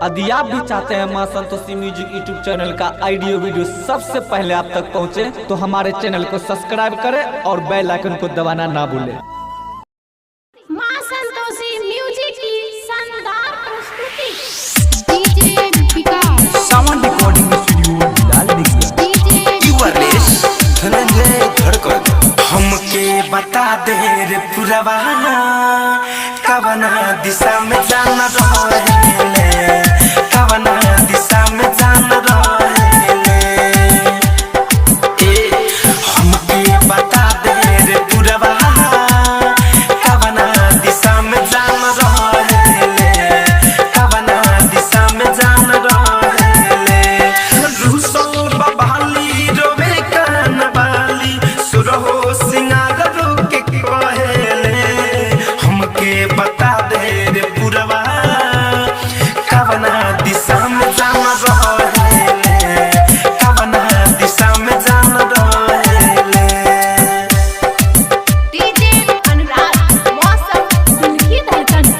यदि आप भी चाहते हैं मां संतोषी म्यूजिक यूट्यूब चैनल का ऑडियो वीडियो सबसे पहले आप तक पहुंचे तो हमारे चैनल को सब्सक्राइब करें और बेल आइकन को दबाना ना भूलें। मां संतोषी म्यूजिक की शानदार प्रस्तुति डीजे विकास साउंड रिकॉर्डिंग स्टूडियो लाल दिखिया डीजे युवरेश धनंजय धड़कन हमके बता दे रे पुरवा कवना दिशा में जाना रहेले कवना दिशा में जाना रहेले हमके बता दे रे पुरवा कवना दिशा में जाना रहेले कवना दिशा में जाना रहेले रूसो बबाली रोवे कनवाली सुरहो सिंगार रोके कहेले हमके बता दे रे पुरवा कवना दिशा में जाना रहेले कवना दिशा में जाना रहेले डीजे अनुराग मौसम दिल की धड़कन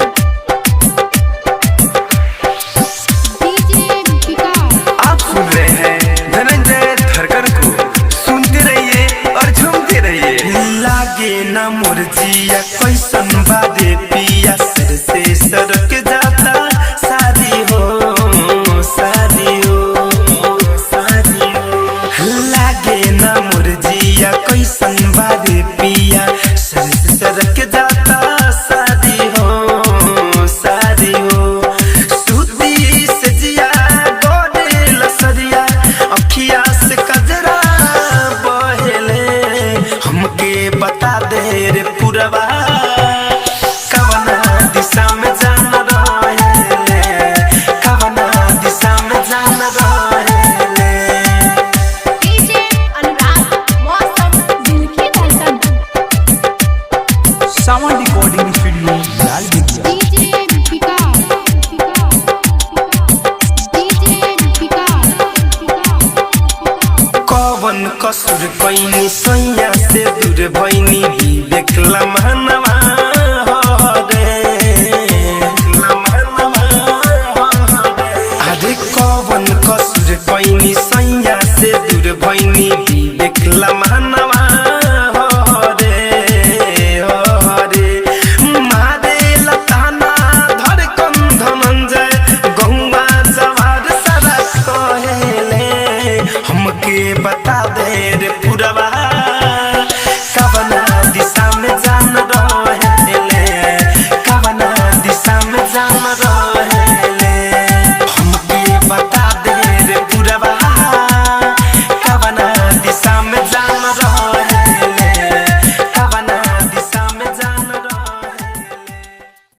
डीजे विकास आप सुन रहे हैं धनंजय धड़कन को सुनते रहिए और झूमते रहिए लागे ना मुरजिया कैसन बादे पिया सर से सरक जाता सारी हो सारी हो सारी हो लागे ना मुरजिया कैसन बादे पिया सर से सरक जाता सारी हो सारी हो सूती से जिया गोरे लसरिया अखिया से कजरा बहेले हमके बता दे रे पुरवा कवना दिशा में जाना रहेले कवना दिशा में जाना रहेले डीजे अनुराग मौसम दिल की धड़कन साउंड रिकॉर्डिंग स्टूडियो लाल दिखिया डीजे विकास डीजे विकास कवन कसुर पैनी